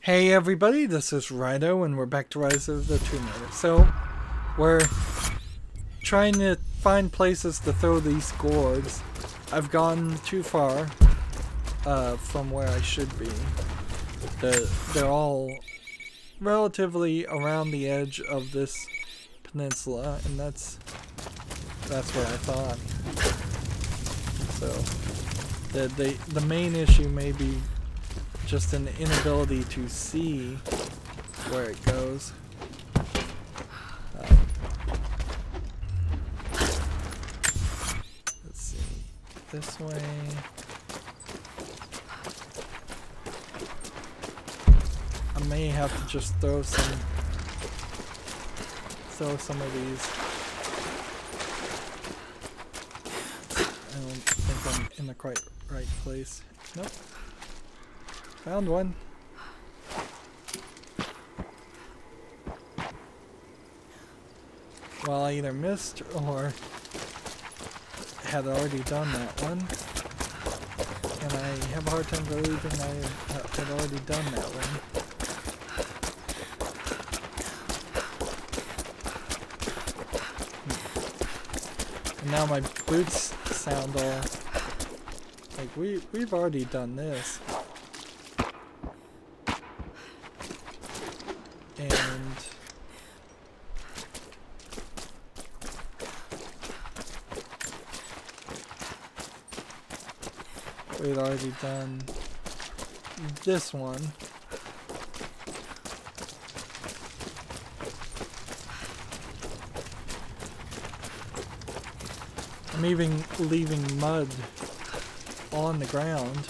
Hey everybody, this is Rydo and we're back to Rise of the Tomb Raider. So, we're trying to find places to throw these gourds. I've gone too far from where I should be. They're all relatively around the edge of this peninsula, and that's what I thought. So, the main issue may be just an inability to see where it goes. Let's see, this way. I may have to just throw some of these. I don't think I'm in the quite right place. Nope. Found one. Well, I either missed or had already done that one. And I have a hard time believing I had already done that one. And now my boots sound all like we've already done this. And we'd already done this one. I'm even leaving mud on the ground.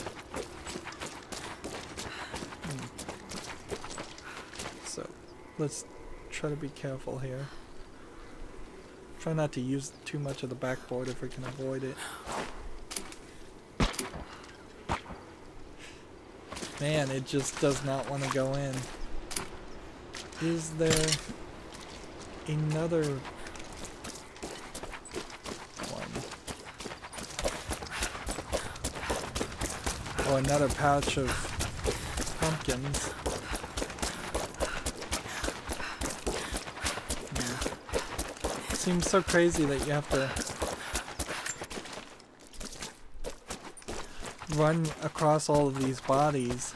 So let's try to be careful here. Try not to use too much of the backboard if we can avoid it. Man, it just does not want to go in. Is there another one? Oh, another pouch of pumpkins. Seems so crazy that you have to run across all of these bodies.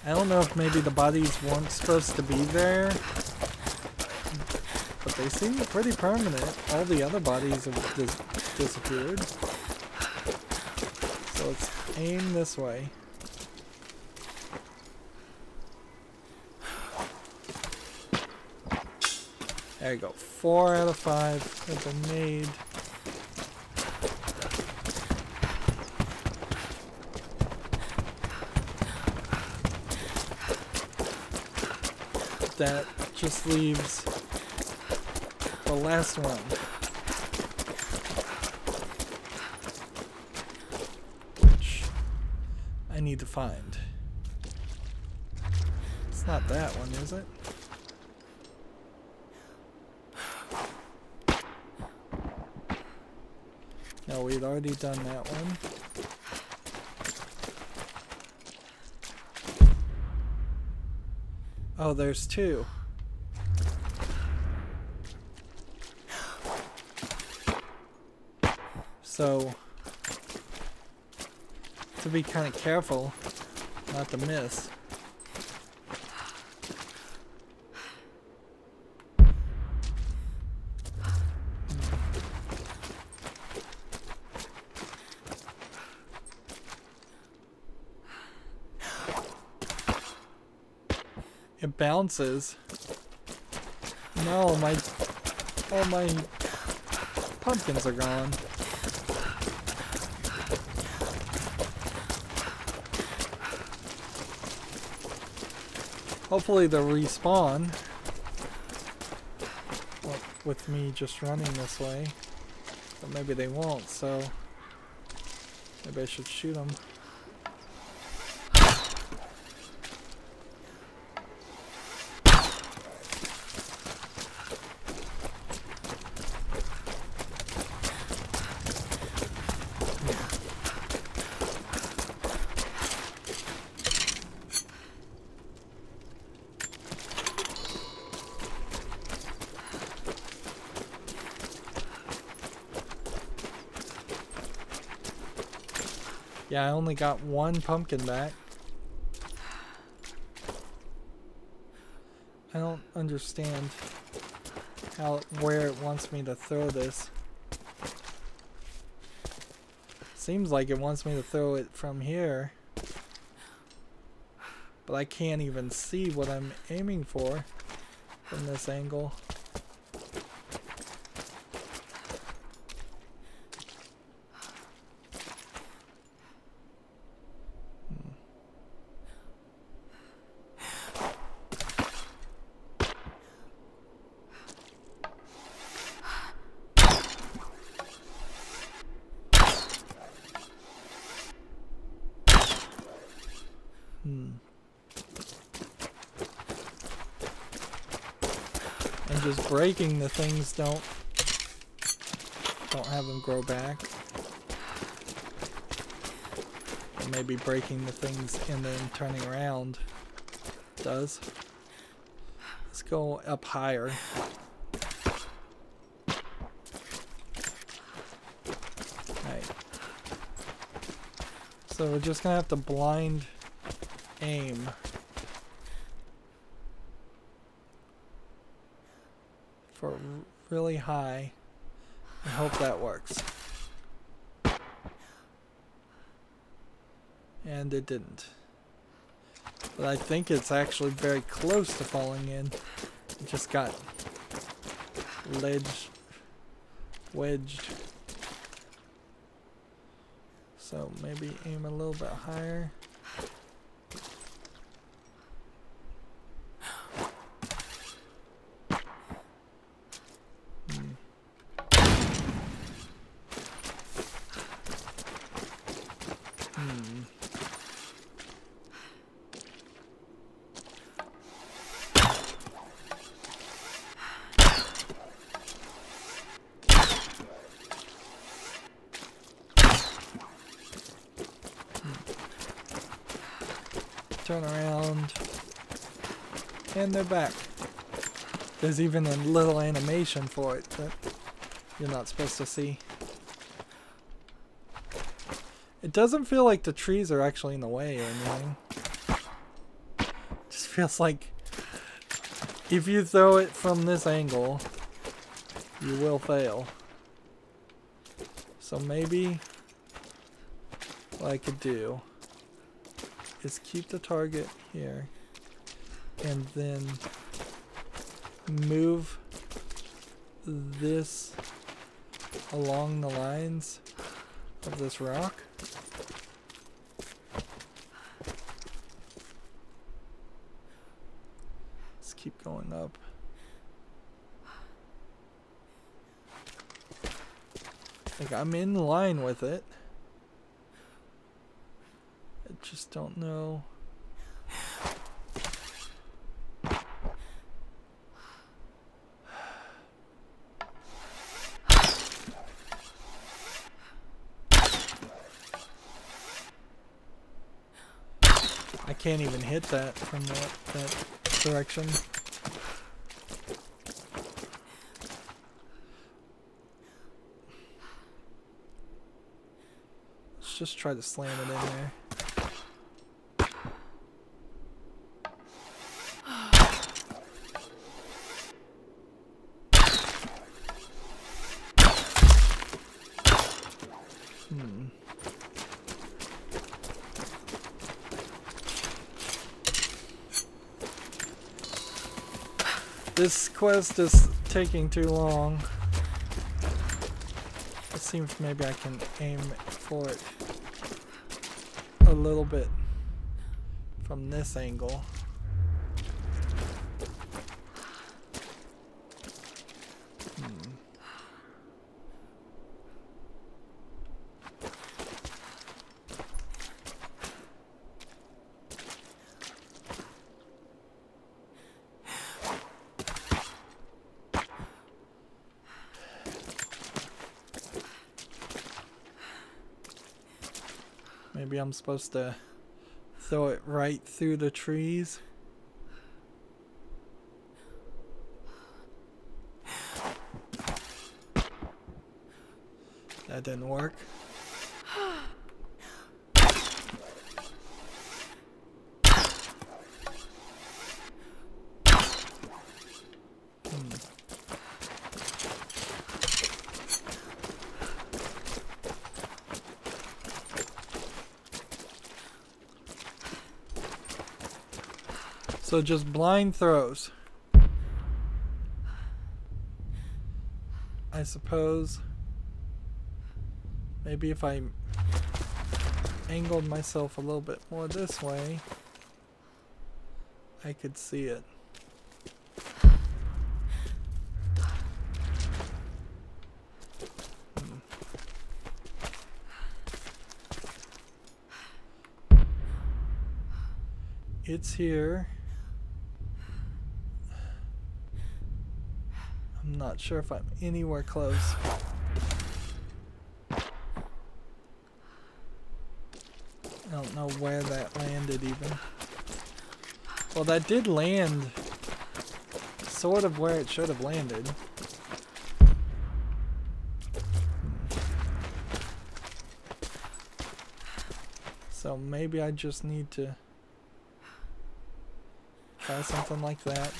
I don't know if maybe the bodies weren't supposed to be there, but they seem pretty permanent. All the other bodies have disappeared. So let's aim this way. There you go. 4 out of 5 have been made. That just leaves the last one. Which I need to find. It's not that one, is it? No, we'd already done that one. Oh, there's 2. So, to be kind of careful not to miss. It bounces. No, all my pumpkins are gone. Hopefully they'll respawn. Well, with me just running this way. But maybe they won't, so maybe I should shoot them. Yeah, I only got one pumpkin back. I don't understand where it wants me to throw this. Seems like it wants me to throw it from here. But I can't even see what I'm aiming for from this angle. And just breaking the things don't have them grow back. Or maybe breaking the things and then turning around does. Let's go up higher. Right. So we're just gonna have to blind aim. For really high. I hope that works. And it didn't. But I think it's actually very close to falling in. It just got wedged. So maybe aim a little bit higher. Turn around, and they're back. There's even a little animation for it that you're not supposed to see. It doesn't feel like the trees are actually in the way or anything. It just feels like if you throw it from this angle, you will fail. So maybe what I could do is keep the target here and then move this along the lines of this rock. Let's keep going up. Like I'm in line with it. I just don't know. I can't even hit that from that direction. Let's just try to slam it in there. This quest is taking too long. It seems maybe I can aim for it a little bit from this angle. Maybe I'm supposed to throw it right through the trees. That didn't work. So just blind throws. I suppose maybe if I angled myself a little bit more this way, I could see it. It's here. I'm not sure if I'm anywhere close. I don't know where that landed even. Well, that did land sort of where it should have landed. So maybe I just need to try something like that.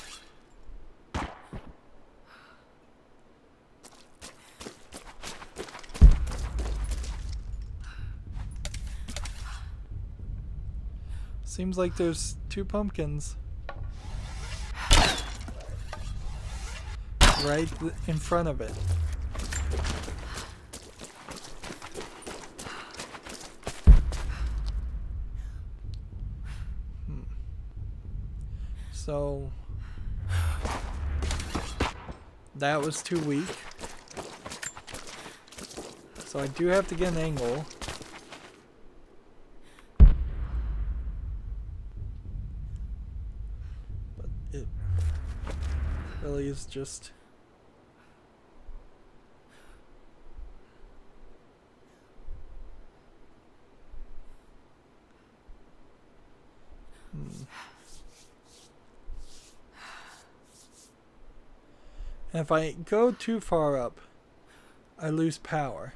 Seems like there's 2 pumpkins right in front of it. So that was too weak. So I do have to get an angle. But it really is just... And if I go too far up, I lose power.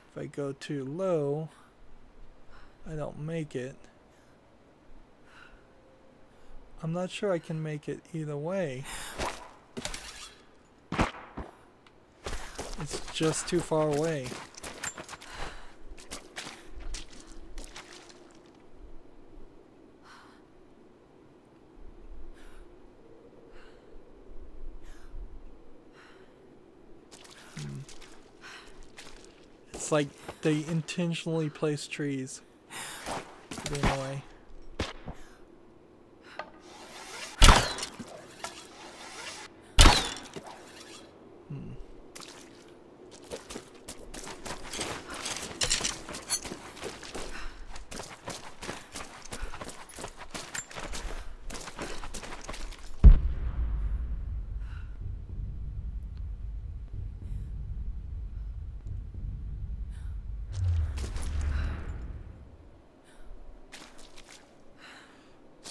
If I go too low, I don't make it. I'm not sure I can make it either way. It's just too far away. It's like they intentionally place trees to be in the way.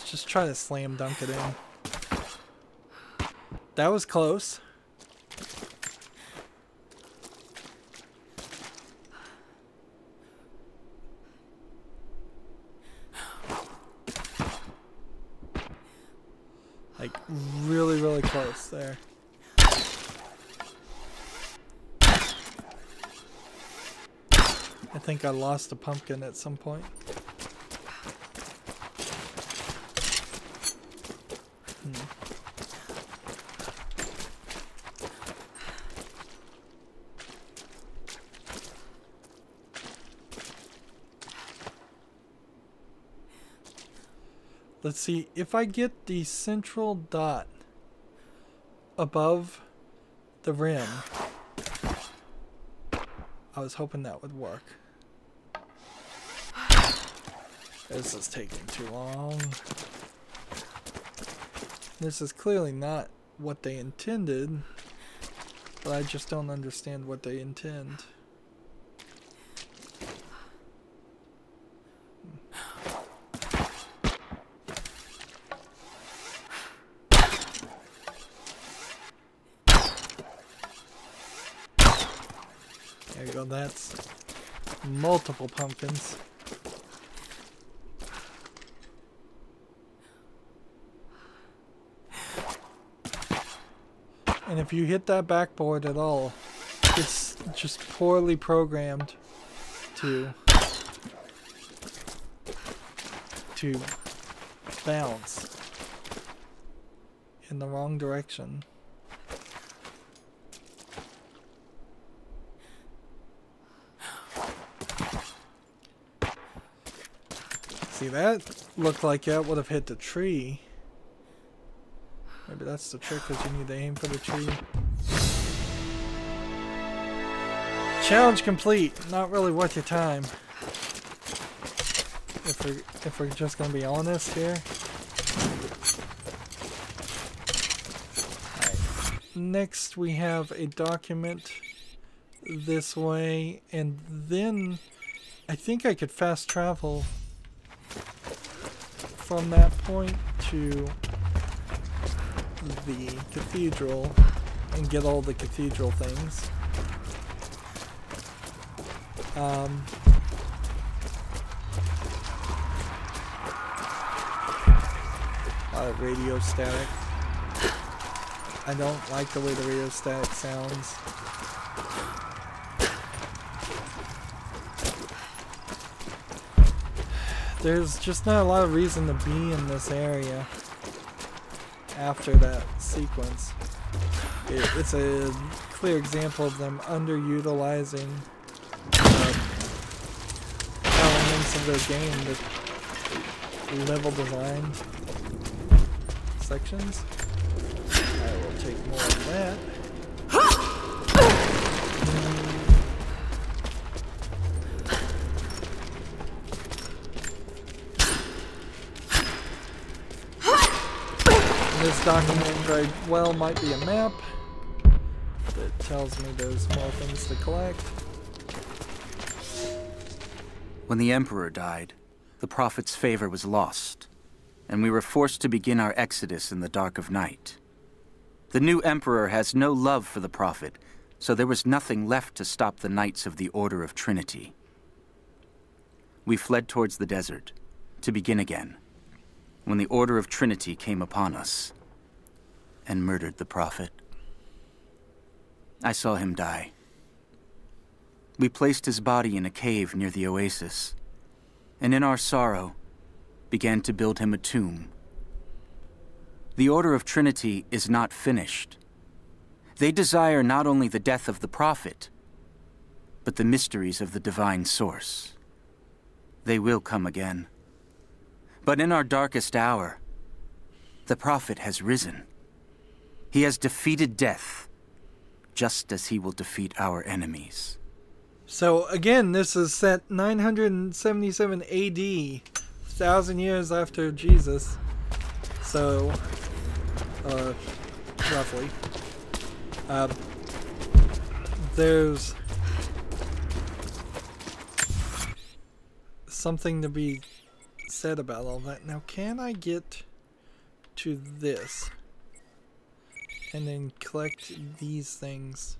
Just try to slam dunk it in. That was close. Like really, really close there. I think I lost a pumpkin at some point. Let's see, if I get the central dot above the rim, I was hoping that would work. This is taking too long. This is clearly not what they intended, but I just don't understand what they intend. There you go, that's multiple pumpkins. And if you hit that backboard at all, it's just poorly programmed to bounce in the wrong direction. See, that looked like that would have hit the tree. Maybe that's the trick, because you need to aim for the tree. Challenge complete. Not really worth your time. If we're just gonna be honest here. Alright. Next we have a document this way, and then I think I could fast travel from that point to the cathedral and get all the cathedral things. A lot of radio static. I don't like the way the radio static sounds. There's just not a lot of reason to be in this area after that sequence. It's a clear example of them underutilizing elements of their game, the level design sections. I will take more of that. This document very well might be a map that tells me there's more things to collect. When the Emperor died, the Prophet's favor was lost, and we were forced to begin our exodus in the dark of night. The new Emperor has no love for the Prophet, so there was nothing left to stop the Knights of the Order of Trinity. We fled towards the desert, to begin again, when the Order of Trinity came upon us and murdered the Prophet. I saw him die. We placed his body in a cave near the oasis, and in our sorrow, began to build him a tomb. The Order of Trinity is not finished. They desire not only the death of the Prophet, but the mysteries of the divine source. They will come again. But in our darkest hour, the Prophet has risen. He has defeated death, just as he will defeat our enemies. So again, this is set 977 AD, 1,000 years after Jesus. So, roughly. There's something to be said about all that. Now, can I get to this and then collect these things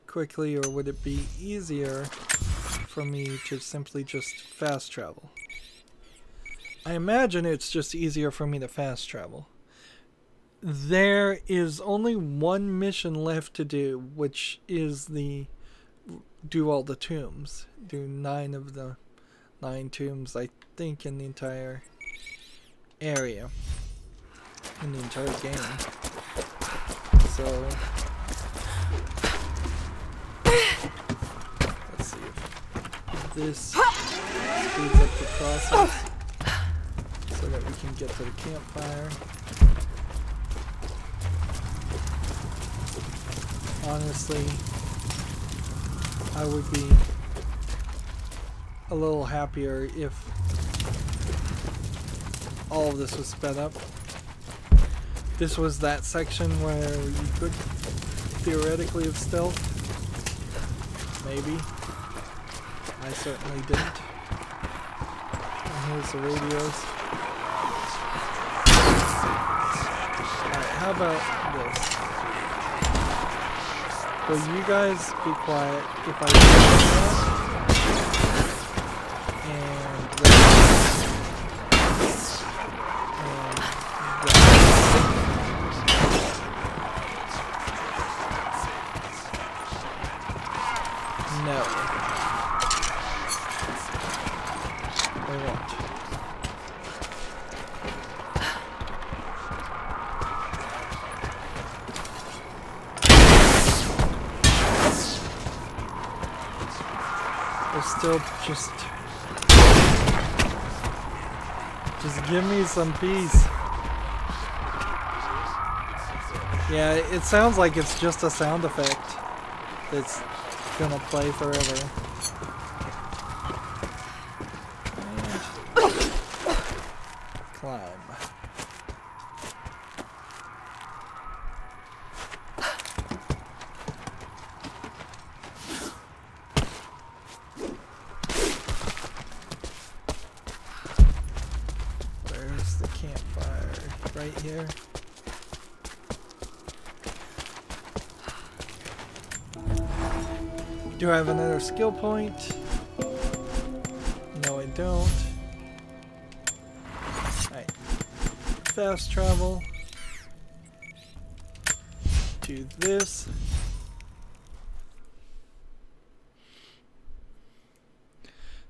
quickly, or would it be easier for me to simply just fast travel? I imagine it's just easier for me to fast travel. There is only one mission left to do, which is do all the tombs. Do 9 of the 9 tombs, I think, in the entire area. In the entire game. So let's see if this speeds up the process so that we can get to the campfire. Honestly, I would be a little happier if all of this was sped up. This was that section where you could theoretically have stealthed. Maybe. I certainly didn't. And here's the radios. Alright, how about this? Will you guys be quiet if I do that? still just give me some peace. Yeah, it sounds like it's just a sound effect that's gonna play forever. And climb. Where's the campfire? Right here. Do I have another skill point? No, I don't. Alright. Fast travel. Do this.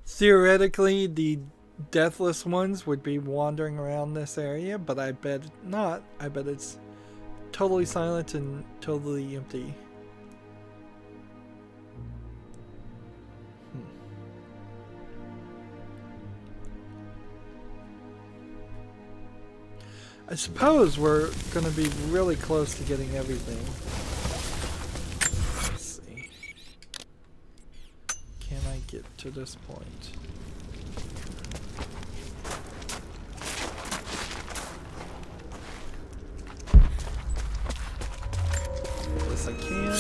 Theoretically, the deathless ones would be wandering around this area, but I bet not. I bet it's totally silent and totally empty. I suppose we're going to be really close to getting everything. Let's see. Can I get to this point? Yes, I can.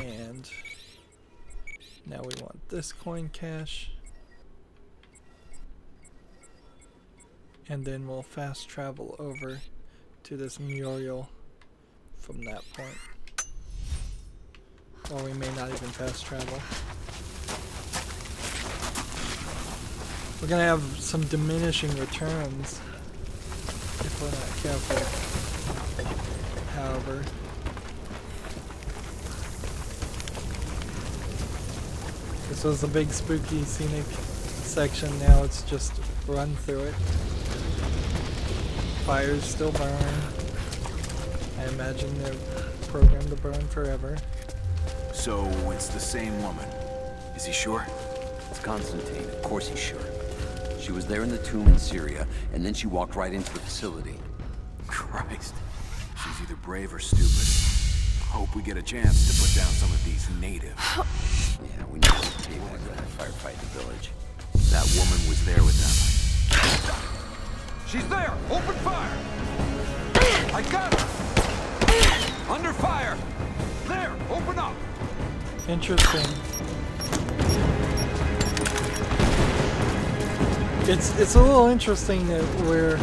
And now we want this coin cache. And then we'll fast travel over to this mural from that point. Or we may not even fast travel. We're gonna have some diminishing returns if we're not careful. However, this was a big spooky scenic section, now it's just run through it. Fires still burn. I imagine they're programmed to burn forever. So it's the same woman. Is he sure? It's Constantine. Of course he's sure. She was there in the tomb in Syria, and then she walked right into the facility. Christ. She's either brave or stupid. Hope we get a chance to put down some of these natives. Yeah, we need to be able to firefight the village. That woman was there with them. She's there! Open fire! I got her! Under fire! There! Open up! Interesting. It's a little interesting that we're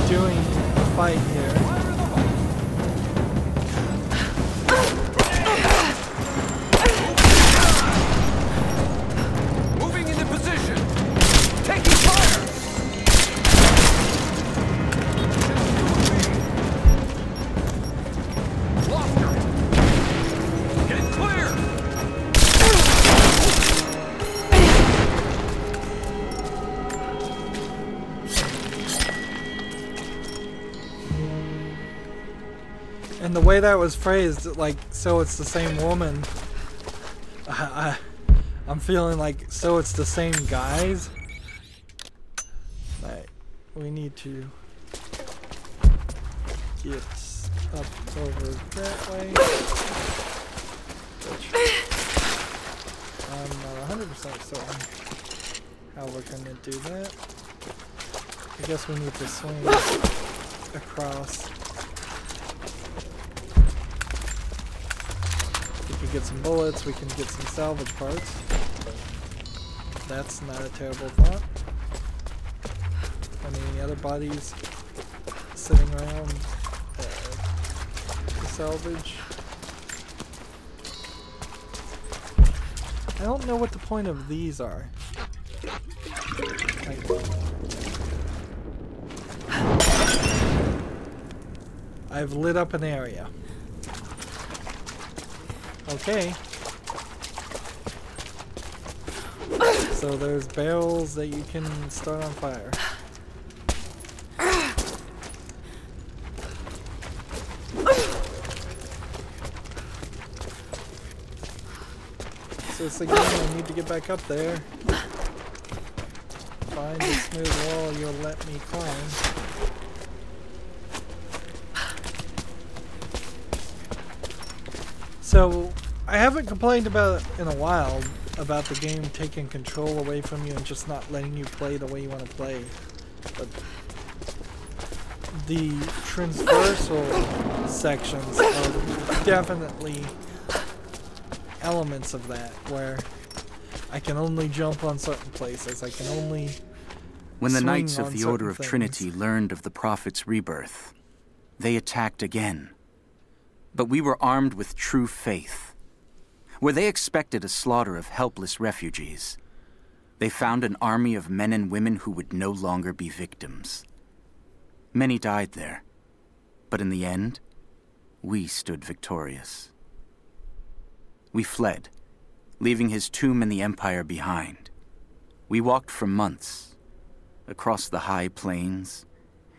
doing a fight here. Moving into position! Taking fire! Lost her! Get clear! And the way that was phrased, like, so it's the same woman, I'm feeling like, so it's the same guys? Right, we need to get up over that way, which I'm not 100% certain how we're going to do that. I guess we need to swing across. We can get some bullets, we can get some salvage parts. That's not a terrible thought. Any other bodies sitting around to salvage? I don't know what the point of these are. Like, I've lit up an area. Okay. So there's barrels that you can start on fire. this again. I need to get back up there. Find a smooth wall you'll let me climb. So, I haven't complained about it in a while, about the game taking control away from you and just not letting you play the way you want to play. But the transversal sections are definitely elements of that, where I can only jump on certain places, I can only When the swing Knights of on the Order of certain Trinity things. learned of the Prophet's rebirth, they attacked again. But we were armed with true faith. Where they expected a slaughter of helpless refugees, they found an army of men and women who would no longer be victims. Many died there, but in the end, we stood victorious. We fled, leaving his tomb and the Empire behind. We walked for months, across the high plains,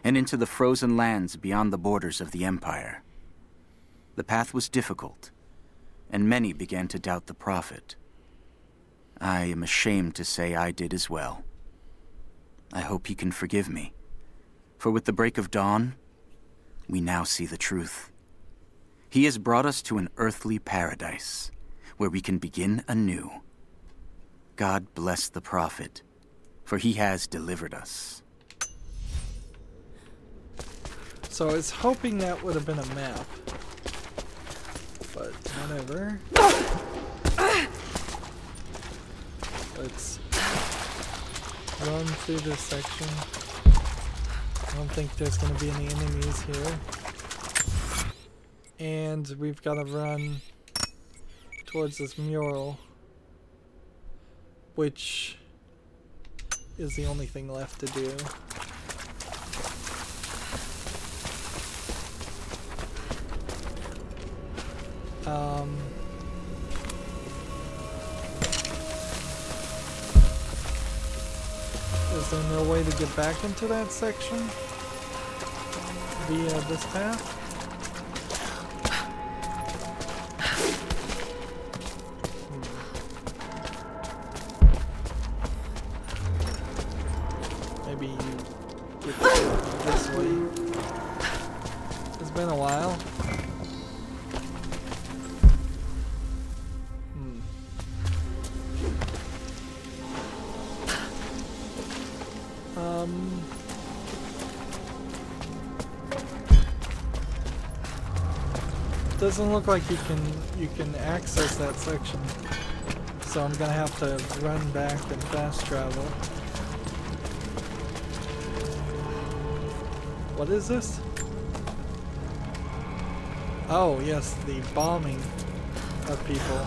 and into the frozen lands beyond the borders of the Empire. The path was difficult, and many began to doubt the Prophet. I am ashamed to say I did as well. I hope he can forgive me, for with the break of dawn, we now see the truth. He has brought us to an earthly paradise, where we can begin anew. God bless the Prophet, for he has delivered us. So I was hoping that would have been a map. But whatever. Let's run through this section. I don't think there's going to be any enemies here. And we've got to run towards this mural, which is the only thing left to do. Is there no way to get back into that section via this path? Maybe you get this way. It's been a while. Doesn't look like you can access that section, so I'm gonna have to run back and fast travel. What is this? Oh yes, the bombing of people.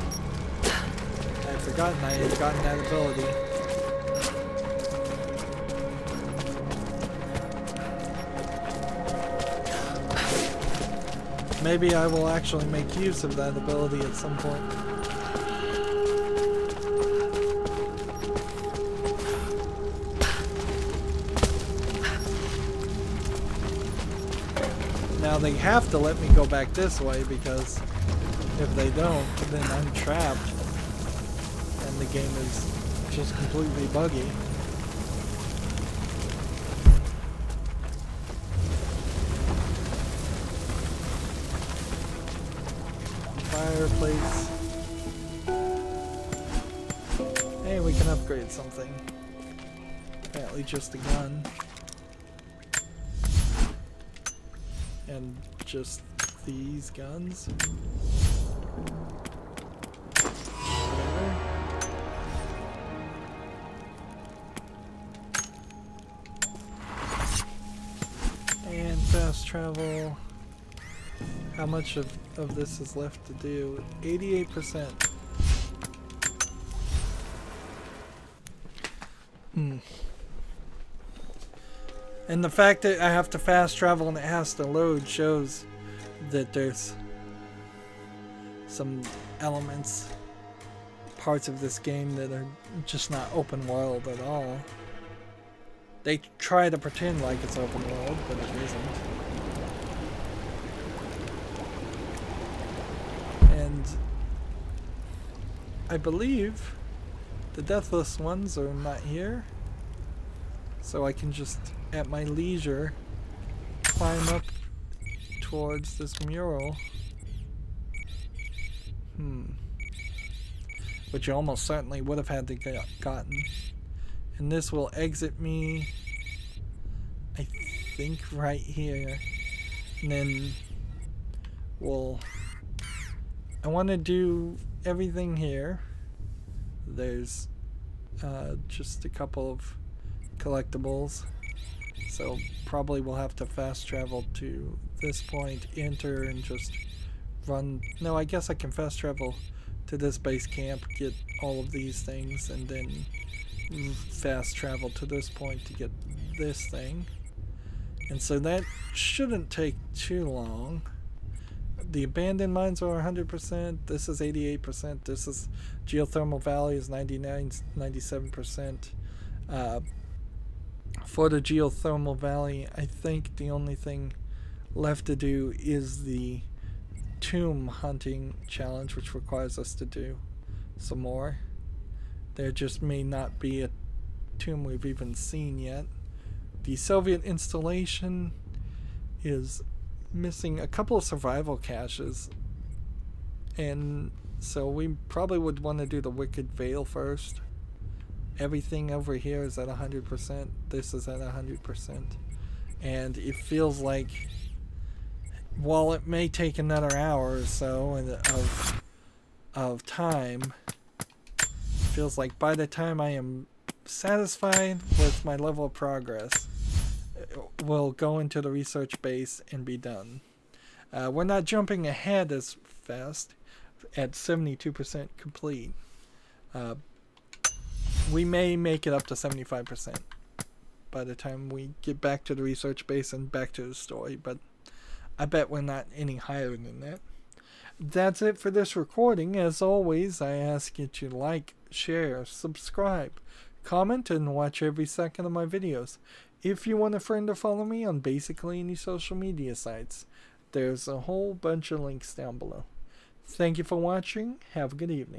I'd forgotten I had gotten that ability. Maybe I will actually make use of that ability at some point. Now they have to let me go back this way, because if they don't, then I'm trapped and the game is just completely buggy. Fireplace. Hey, we can upgrade something. Apparently just a gun. And just these guns. Whatever. And fast travel. How much of this is left to do? 88%. And the fact that I have to fast travel and it has to load shows that there's some elements, parts of this game that are just not open world at all. They try to pretend like it's open world, but it isn't. And I believe the deathless ones are not here. So I can just, at my leisure, climb up towards this mural. Which you almost certainly would have had to get gotten. And this will exit me, I think, right here. And then we'll... I want to do everything here. There's just a couple of collectibles. So probably we'll have to fast travel to this point, enter, and just run. No, I guess I can fast travel to this base camp, get all of these things, and then fast travel to this point to get this thing. And so that shouldn't take too long. The abandoned mines are 100%. This is 88%. This is geothermal valley is 97%. For the geothermal valley, I think the only thing left to do is the tomb hunting challenge, which requires us to do some more. There just may not be a tomb we've even seen yet. The Soviet installation is missing a couple of survival caches, and so we probably would want to do the Wicked Veil first. Everything over here is at 100%. This is at 100%. And it feels like, while it may take another hour or so of time, it feels like by the time I am satisfied with my level of progress, we'll go into the research base and be done. We're not jumping ahead as fast at 72% complete. We may make it up to 75% by the time we get back to the research base and back to the story, but I bet we're not any higher than that. That's it for this recording. As always, I ask you to like, share, subscribe, comment, and watch every second of my videos. If you want a friend to follow me on basically any social media sites, there's a whole bunch of links down below. Thank you for watching. Have a good evening.